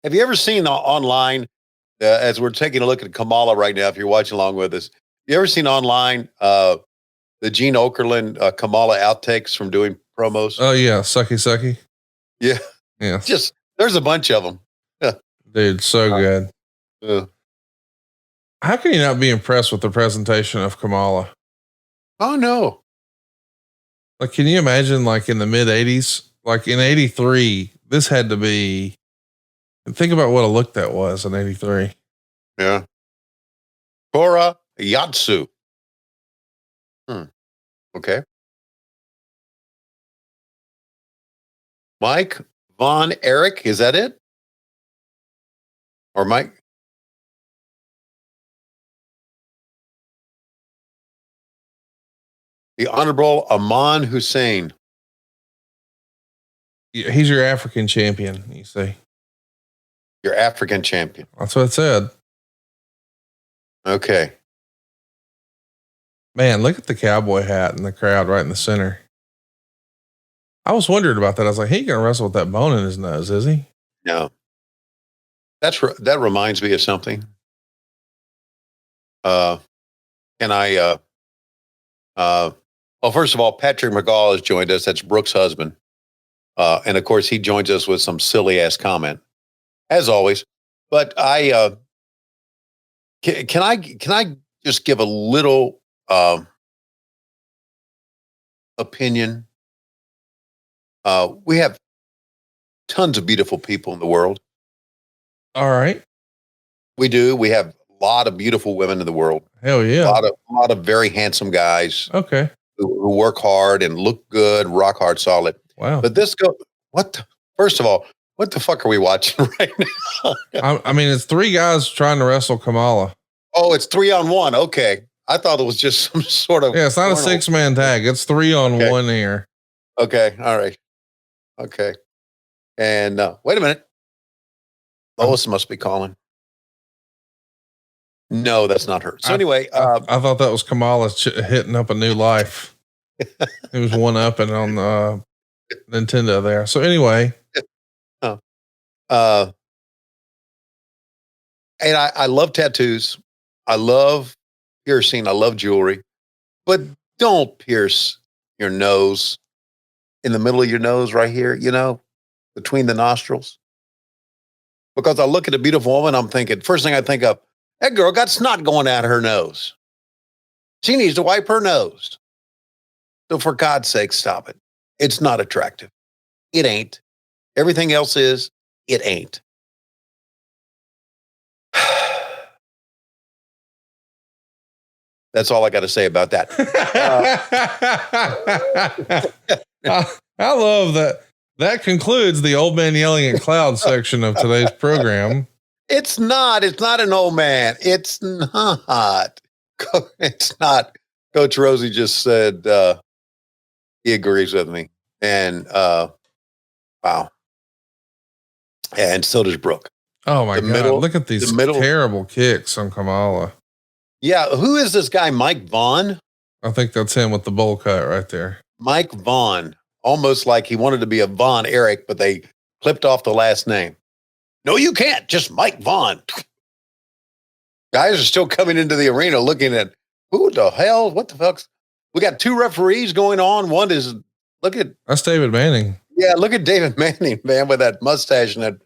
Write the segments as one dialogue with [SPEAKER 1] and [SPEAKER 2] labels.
[SPEAKER 1] Have you ever seen online, as we're taking a look at Kamala right now, if you're watching along with us, you ever seen online the Gene Okerlund Kamala outtakes from doing promos?
[SPEAKER 2] Oh, yeah. Sucky, sucky.
[SPEAKER 1] Yeah.
[SPEAKER 2] Yeah.
[SPEAKER 1] Just, there's a bunch of them.
[SPEAKER 2] Dude, so good. How can you not be impressed with the presentation of Kamala?
[SPEAKER 1] Oh, no.
[SPEAKER 2] Like, can you imagine, like, in the mid 80s, like in 83, this had to be, think about what a look that was in 83.
[SPEAKER 1] Yeah. Tora Yatsu. Okay. Mike Von Erich, is that it? Or Mike? The Honorable Aman Hussein.
[SPEAKER 2] He's your African champion, you see.
[SPEAKER 1] Your African champion.
[SPEAKER 2] That's what it said.
[SPEAKER 1] Okay.
[SPEAKER 2] Man, look at the cowboy hat in the crowd right in the center. I was wondering about that. I was like, he ain't gonna wrestle with that bone in his nose, is he?
[SPEAKER 1] No. That reminds me of something. Can I well, first of all, Patrick McGaw has joined us. That's Brooke's husband. And of course, he joins us with some silly ass comment, as always. But can I just give a little opinion? We have tons of beautiful people in the world.
[SPEAKER 2] All right.
[SPEAKER 1] We do. We have a lot of beautiful women in the world.
[SPEAKER 2] Hell yeah.
[SPEAKER 1] A lot of very handsome guys.
[SPEAKER 2] Okay.
[SPEAKER 1] Who work hard and look good, rock hard, solid.
[SPEAKER 2] Wow.
[SPEAKER 1] But first of all, what the fuck are we watching right now?
[SPEAKER 2] I mean, it's three guys trying to wrestle Kamala.
[SPEAKER 1] Oh, it's 3-on-1. Okay. I thought it was just some sort of.
[SPEAKER 2] Yeah, it's not a 6-man tag. It's 3-on-1 here.
[SPEAKER 1] Okay. All right. Okay. And wait a minute. Lois must be calling. No, that's not her. So anyway,
[SPEAKER 2] I thought that was Kamala hitting up a new life. It was one-upping on Nintendo there. So anyway,
[SPEAKER 1] and I love tattoos. I love piercing. I love jewelry, but don't pierce your nose in the middle of your nose right here. You know, between the nostrils. Because I look at a beautiful woman, I'm thinking, first thing I think of, that girl got snot going out of her nose. She needs to wipe her nose. So for God's sake, stop it. It's not attractive. It ain't. Everything else is, it ain't. That's all I got to say about that.
[SPEAKER 2] I love that. That concludes the old man yelling at cloud section of today's program.
[SPEAKER 1] It's not an old man. It's not. It's not. Coach Rosie just said he agrees with me. And wow. And so does Brooke.
[SPEAKER 2] Oh my God. Look at these terrible kicks on Kamala.
[SPEAKER 1] Yeah. Who is this guy? Mike Vaughn?
[SPEAKER 2] I think that's him with the bowl cut right there.
[SPEAKER 1] Mike Vaughn. Almost like he wanted to be a Von Erich, but they clipped off the last name. No, you can't. Just Mike Vaughn. Guys are still coming into the arena looking at who the hell? What the fuck? We got two referees going on. One is
[SPEAKER 2] that's David Manning.
[SPEAKER 1] Yeah, look at David Manning, man, with that mustache and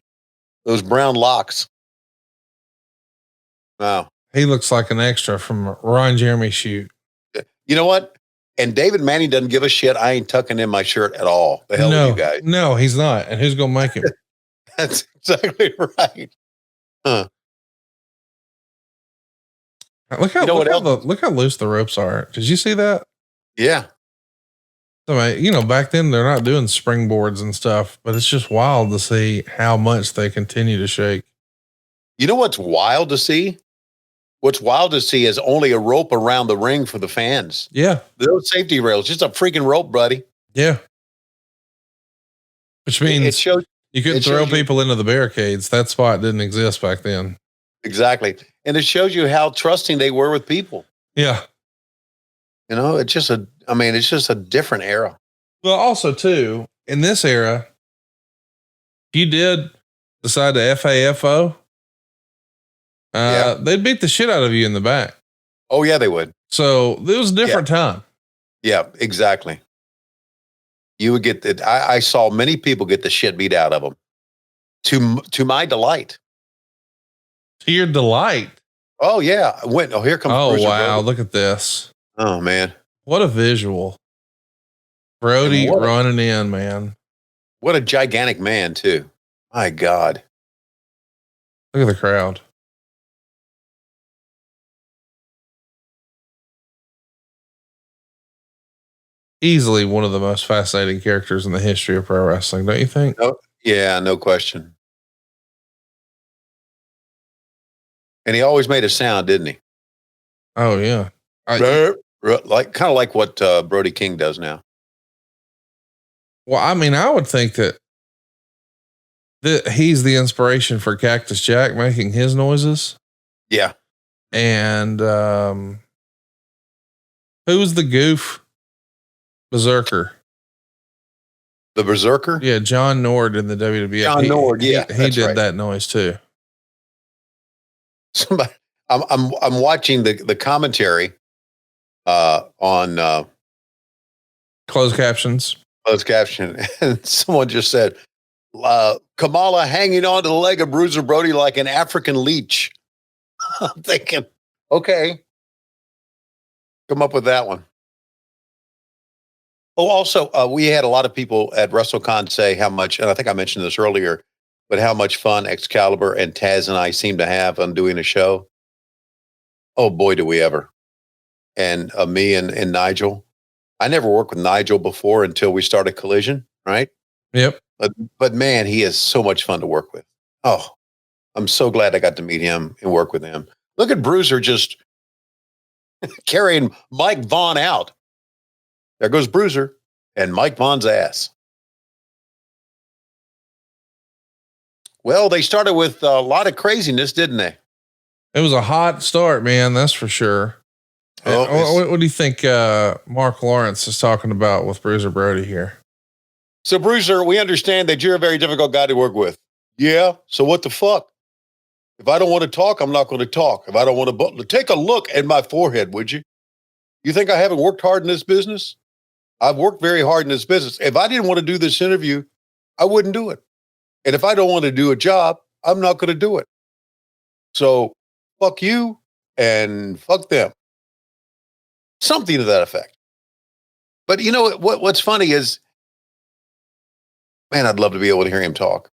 [SPEAKER 1] those brown locks. Wow.
[SPEAKER 2] He looks like an extra from Ron Jeremy's shoot.
[SPEAKER 1] You know what? And David Manning doesn't give a shit. I ain't tucking in my shirt at all. The hell are you guys?
[SPEAKER 2] No, he's not. And who's going to make him?
[SPEAKER 1] That's exactly right. Huh.
[SPEAKER 2] Look how loose the ropes are. Did you see that?
[SPEAKER 1] Yeah.
[SPEAKER 2] So, back then they're not doing springboards and stuff, but it's just wild to see how much they continue to shake.
[SPEAKER 1] You know what's wild to see? What's wild to see is only a rope around the ring for the fans.
[SPEAKER 2] Yeah.
[SPEAKER 1] Those safety rails, just a freaking rope, buddy.
[SPEAKER 2] Yeah. Which means you couldn't throw people into the barricades. That spot didn't exist back then.
[SPEAKER 1] Exactly. And it shows you how trusting they were with people.
[SPEAKER 2] Yeah.
[SPEAKER 1] It's just a different era.
[SPEAKER 2] Well, also too, in this era, you did decide to FAFO, they'd beat the shit out of you in the back.
[SPEAKER 1] Oh yeah, they would.
[SPEAKER 2] So it was a different time.
[SPEAKER 1] Yeah, exactly. You would get that. I saw many people get the shit beat out of them. To my delight.
[SPEAKER 2] To your delight.
[SPEAKER 1] Oh yeah. Here comes.
[SPEAKER 2] Oh
[SPEAKER 1] Bruiser
[SPEAKER 2] wow!
[SPEAKER 1] Brody.
[SPEAKER 2] Look at this.
[SPEAKER 1] Oh man.
[SPEAKER 2] What a visual. Brody running in, man.
[SPEAKER 1] What a gigantic man too. My God.
[SPEAKER 2] Look at the crowd. Easily one of the most fascinating characters in the history of pro wrestling, don't you think?
[SPEAKER 1] Oh, yeah, no question. And he always made a sound, didn't he?
[SPEAKER 2] Oh yeah.
[SPEAKER 1] Like kind of like what Brody King does now.
[SPEAKER 2] Well, I mean, I would think that he's the inspiration for Cactus Jack making his noises.
[SPEAKER 1] Yeah.
[SPEAKER 2] And who's the goof? Berserker.
[SPEAKER 1] The Berserker?
[SPEAKER 2] Yeah, John Nord in the WWF.
[SPEAKER 1] John Nord, yeah.
[SPEAKER 2] He did that noise too.
[SPEAKER 1] Somebody, I'm watching the commentary on
[SPEAKER 2] closed captions.
[SPEAKER 1] Closed caption, and someone just said, Kamala hanging on to the leg of Bruiser Brody like an African leech. I'm thinking, okay, come up with that one. Oh, also, we had a lot of people at WrestleCon say how much, and I think I mentioned this earlier, but how much fun Excalibur and Taz and I seem to have on doing a show. Oh boy, do we ever. And me and Nigel. I never worked with Nigel before until we started Collision, right?
[SPEAKER 2] Yep.
[SPEAKER 1] But man, he is so much fun to work with. Oh, I'm so glad I got to meet him and work with him. Look at Bruiser just carrying Mike Vaughn out. There goes Bruiser and Mike Vaughn's ass. Well, they started with a lot of craziness, didn't they?
[SPEAKER 2] It was a hot start, man. That's for sure. Oh, what do you think Mark Lawrence is talking about with Bruiser Brody here?
[SPEAKER 1] So, Bruiser, we understand that you're a very difficult guy to work with. Yeah. So what the fuck? If I don't want to talk, I'm not going to talk. If I don't want to take a look at my forehead, would you? You think I haven't worked hard in this business? I've worked very hard in this business. If I didn't want to do this interview, I wouldn't do it. And if I don't want to do a job, I'm not going to do it. So fuck you and fuck them. Something to that effect. But you know what's funny is, man, I'd love to be able to hear him talk.